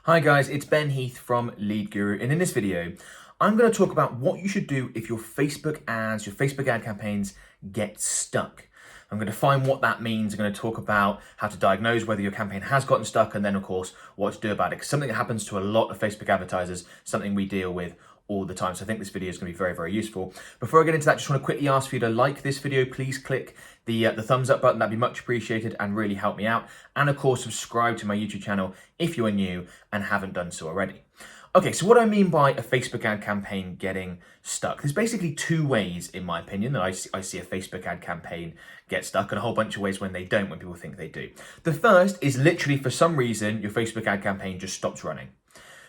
Hi guys, it's Ben Heath from Lead Guru, and in this video, I'm going to talk about what you should do if your Facebook ads, your Facebook ad campaigns get stuck. I'm going to define what that means. I'm going to talk about how to diagnose whether your campaign has gotten stuck, and then of course, what to do about it. Because something that happens to a lot of Facebook advertisers, something we deal with all the time. So I think this video is going to be very, very useful. Before I get into that, just want to quickly ask for you to like this video. Please click the thumbs up button. That'd be much appreciated and really help me out. And of course, subscribe to my YouTube channel if you are new and haven't done so already. Okay, so what do I mean by a Facebook ad campaign getting stuck? There's basically two ways, in my opinion, that I see a Facebook ad campaign get stuck, and a whole bunch of ways when they don't, when people think they do. The first is literally for some reason, your Facebook ad campaign just stops running.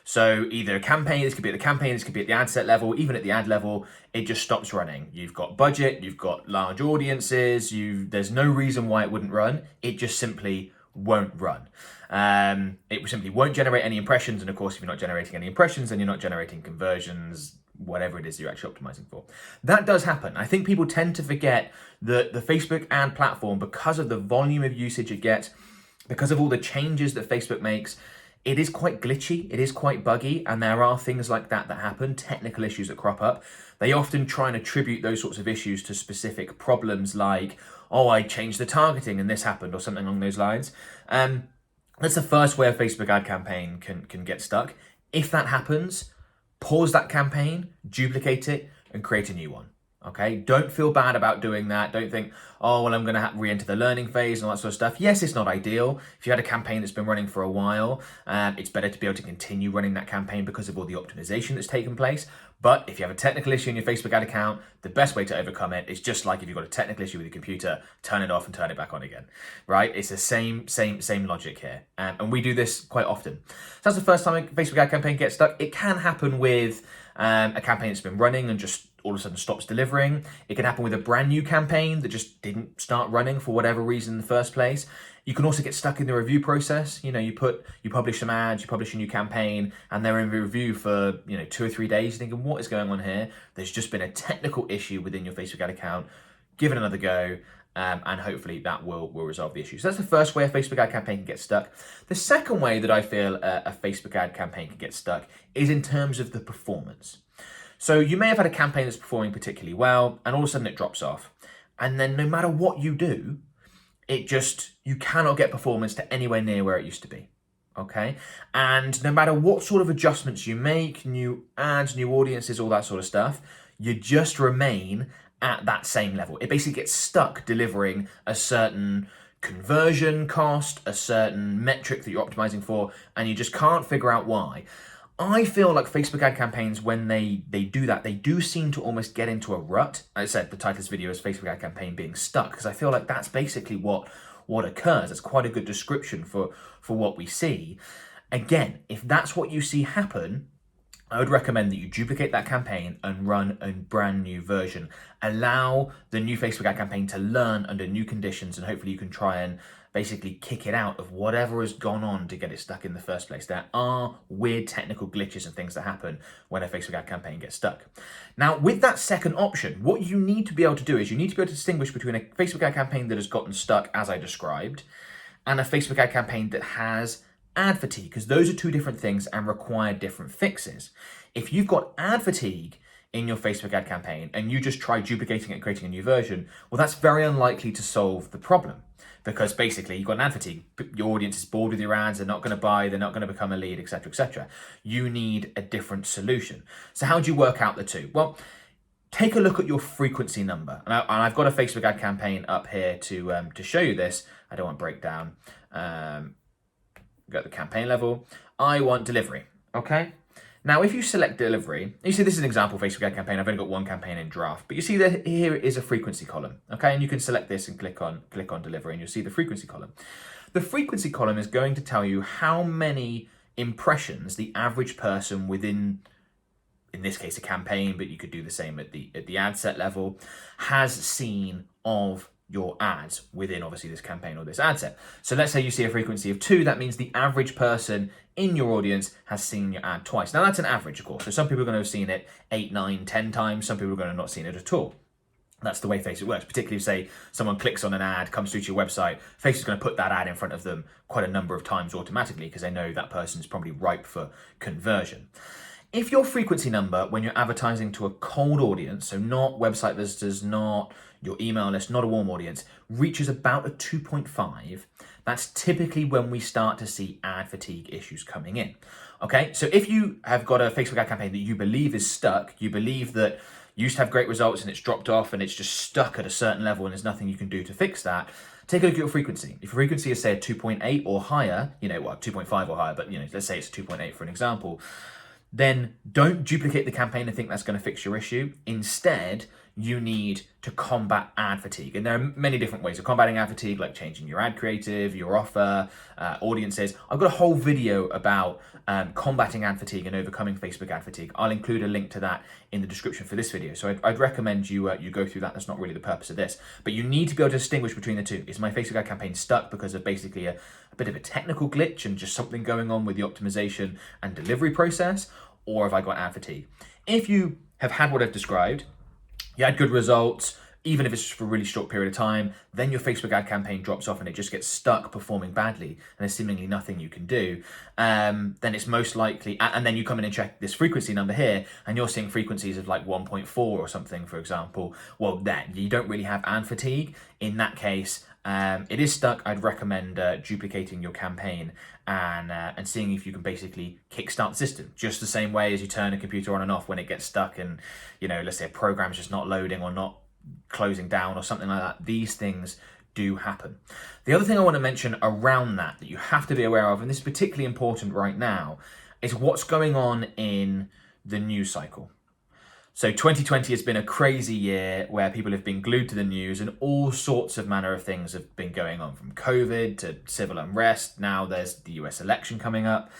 So either a campaign, this could be at the campaign, this could be at the ad set level, even at the ad level, it just stops running. You've got budget, you've got large audiences, there's no reason why it wouldn't run. It just simply won't run. It simply won't generate any impressions. And of course, if you're not generating any impressions, then you're not generating conversions, whatever it is you're actually optimizing for. That does happen. I think people tend to forget that the Facebook ad platform, because of the volume of usage it gets, because of all the changes that Facebook makes, it is quite glitchy, it is quite buggy, and there are things like that happen, technical issues that crop up. They often try and attribute those sorts of issues to specific problems like, oh, I changed the targeting and this happened, or something along those lines. That's the first way a Facebook ad campaign can get stuck. If that happens, pause that campaign, duplicate it, and create a new one. Okay, don't feel bad about doing that. Don't think, oh, well, I'm going to re-enter the learning phase and all that sort of stuff. Yes, it's not ideal. If you had a campaign that's been running for a while, it's better to be able to continue running that campaign because of all the optimization that's taken place. But if you have a technical issue in your Facebook ad account, the best way to overcome it is just like if you've got a technical issue with your computer, turn it off and turn it back on again, right? It's the same logic here. And we do this quite often. So that's the first time a Facebook ad campaign gets stuck. It can happen with a campaign that's been running and just all of a sudden stops delivering. It can happen with a brand new campaign that just didn't start running for whatever reason in the first place. You can also get stuck in the review process. You know, you publish some ads, you publish a new campaign, and they're in review for 2 or 3 days. You're thinking, what is going on here? There's just been a technical issue within your Facebook ad account. Give it another go. And hopefully that will resolve the issue. So that's the first way a Facebook ad campaign can get stuck. The second way that I feel a Facebook ad campaign can get stuck is in terms of the performance. So you may have had a campaign that's performing particularly well, and all of a sudden it drops off. And then no matter what you do, you cannot get performance to anywhere near where it used to be. Okay? And no matter what sort of adjustments you make, new ads, new audiences, all that sort of stuff, you just remain at that same level. It basically gets stuck delivering a certain conversion cost, a certain metric that you're optimizing for, and you just can't figure out why. I feel like Facebook ad campaigns, when they do that, they do seem to almost get into a rut. As I said, the title of this video is Facebook ad campaign being stuck, because I feel like that's basically what occurs. It's quite a good description for what we see. Again, if that's what you see happen, I would recommend that you duplicate that campaign and run a brand new version. Allow the new Facebook ad campaign to learn under new conditions, and hopefully you can try and basically kick it out of whatever has gone on to get it stuck in the first place. There are weird technical glitches and things that happen when a Facebook ad campaign gets stuck. Now, with that second option, what you need to be able to do is you need to be able to distinguish between a Facebook ad campaign that has gotten stuck, as I described, and a Facebook ad campaign that has ad fatigue, because those are two different things and require different fixes. If you've got ad fatigue in your Facebook ad campaign and you just try duplicating it and creating a new version, well, that's very unlikely to solve the problem, because basically you've got an ad fatigue. Your audience is bored with your ads, they're not going to buy, they're not going to become a lead, etc., etc. You need a different solution. So how do you work out the two? Well, take a look at your frequency number. And I've got a Facebook ad campaign up here to show you this. I don't want breakdown. Go at the campaign level. I want delivery, okay? Now, if you select delivery, you see this is an example Facebook ad campaign. I've only got one campaign in draft, but you see that here is a frequency column, okay? And you can select this and click on delivery, and you'll see the frequency column. The frequency column is going to tell you how many impressions the average person within, in this case, a campaign, but you could do the same at the ad set level, has seen of your ads within obviously this campaign or this ad set. So let's say you see a frequency of 2, that means the average person in your audience has seen your ad twice. Now that's an average, of course. So some people are going to have seen it 8, 9, 10 times. Some people are going to have not seen it at all. That's the way Facebook works, particularly if, say, someone clicks on an ad, comes through to your website, Facebook's going to put that ad in front of them quite a number of times automatically because they know that person's probably ripe for conversion. If your frequency number, when you're advertising to a cold audience, so not website visitors, not your email list, not a warm audience, reaches about a 2.5, that's typically when we start to see ad fatigue issues coming in. Okay, so if you have got a Facebook ad campaign that you believe is stuck, you believe that you used to have great results and it's dropped off and it's just stuck at a certain level and there's nothing you can do to fix that, take a look at your frequency. If your frequency is, say, a 2.8 or higher, 2.5 or higher, but let's say it's 2.8 for an example, then don't duplicate the campaign and think that's going to fix your issue. Instead, you need to combat ad fatigue. And there are many different ways of combating ad fatigue, like changing your ad creative, your offer, audiences. I've got a whole video about combating ad fatigue and overcoming Facebook ad fatigue. I'll include a link to that in the description for this video. So I'd recommend you go through that. That's not really the purpose of this. But you need to be able to distinguish between the two. Is my Facebook ad campaign stuck because of basically a bit of a technical glitch and just something going on with the optimization and delivery process? Or have I got ad fatigue? If you have had what I've described, you had good results, even if it's for a really short period of time, then your Facebook ad campaign drops off and it just gets stuck performing badly and there's seemingly nothing you can do, then it's most likely, and then you come in and check this frequency number here and you're seeing frequencies of like 1.4 or something, for example, well, then you don't really have ad fatigue. In that case, it is stuck. I'd recommend duplicating your campaign and seeing if you can basically kickstart the system, just the same way as you turn a computer on and off when it gets stuck and, let's say a program's just not loading or not closing down or something like that. These things do happen. The other thing I want to mention around that you have to be aware of, and this is particularly important right now, is what's going on in the news cycle. So 2020 has been a crazy year where people have been glued to the news and all sorts of manner of things have been going on, from COVID to civil unrest. Now there's the US election coming up.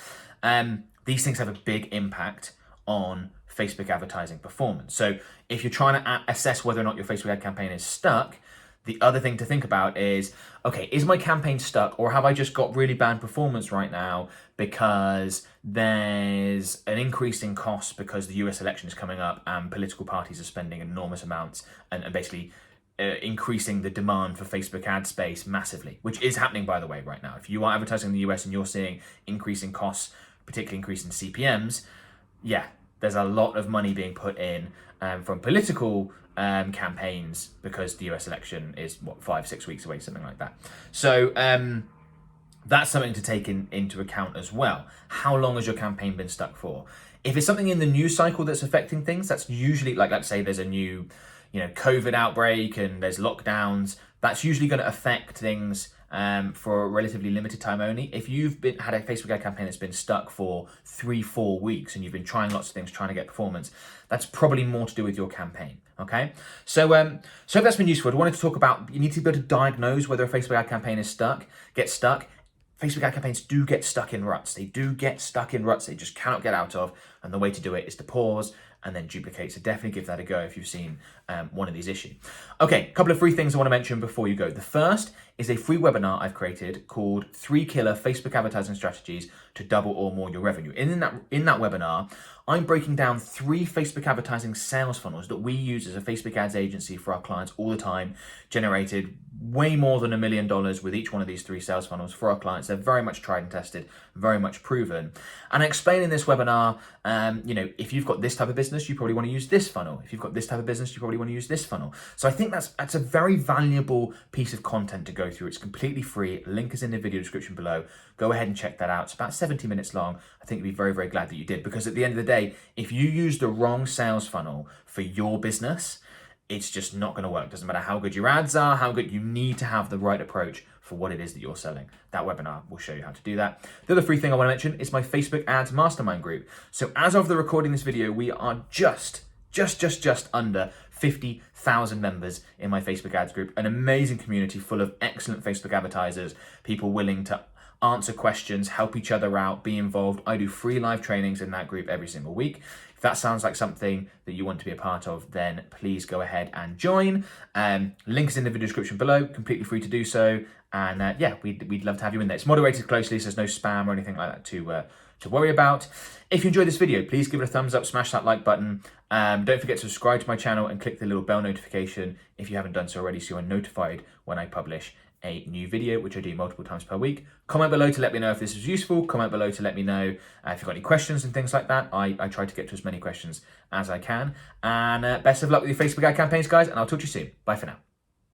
These things have a big impact on Facebook advertising performance. So if you're trying to assess whether or not your Facebook ad campaign is stuck, the other thing to think about is, okay, is my campaign stuck or have I just got really bad performance right now because there's an increase in costs because the US election is coming up and political parties are spending enormous amounts and basically increasing the demand for Facebook ad space massively, which is happening, by the way, right now. If you are advertising in the US and you're seeing increasing costs, particularly increasing CPMs, yeah, there's a lot of money being put in from political campaigns because the US election is 5-6 weeks away, something like that. So that's something to take into account as well. How long has your campaign been stuck for? If it's something in the news cycle that's affecting things, that's usually, like, let's say there's a new COVID outbreak and there's lockdowns, that's usually going to affect things for a relatively limited time only. If you've had a Facebook ad campaign that's been stuck for 3-4 weeks and you've been trying lots of things, trying to get performance, that's probably more to do with your campaign. Okay, so if that's been useful, I wanted to talk about, you need to be able to diagnose whether a Facebook ad campaign is gets stuck. Facebook ad campaigns do get stuck in ruts. They just cannot get out of. And the way to do it is to pause and then duplicate. So definitely give that a go if you've seen one of these issues. Okay, a couple of free things I want to mention before you go. The first is a free webinar I've created called 3 Killer Facebook Advertising Strategies to Double or More Your Revenue. In that webinar, I'm breaking down 3 Facebook advertising sales funnels that we use as a Facebook ads agency for our clients all the time, generated way more than $1 million with each one of these 3 sales funnels for our clients. They're very much tried and tested, very much proven. And I explain in this webinar, if you've got this type of business, you probably want to use this funnel. If you've got this type of business, you probably want to use this funnel. So I think that's a very valuable piece of content to go through. It's completely free. Link is in the video description below. Go ahead and check that out. It's about 70 minutes long. I think you'll be very, very glad that you did, because at the end of the day, if you use the wrong sales funnel for your business, it's just not going to work. Doesn't matter how good your ads are, how good, you need to have the right approach for what it is that you're selling. That webinar will show you how to do that. The other free thing I want to mention is my Facebook ads mastermind group. So as of the recording this video, we are just under 50,000 members in my Facebook ads group, an amazing community full of excellent Facebook advertisers, people willing to answer questions, help each other out, be involved. I do free live trainings in that group every single week. If that sounds like something that you want to be a part of, then please go ahead and join. Links in the video description below, completely free to do so. And yeah, we'd love to have you in there. It's moderated closely, so there's no spam or anything like that to worry about. If you enjoyed this video, please give it a thumbs up, smash that like button. Don't forget to subscribe to my channel and click the little bell notification if you haven't done so already, so you're notified when I publish a new video, which I do multiple times per week. Comment below to let me know if this was useful. Comment below to let me know if you've got any questions and things like that. I try to get to as many questions as I can. And best of luck with your Facebook ad campaigns, guys, and I'll talk to you soon. Bye for now.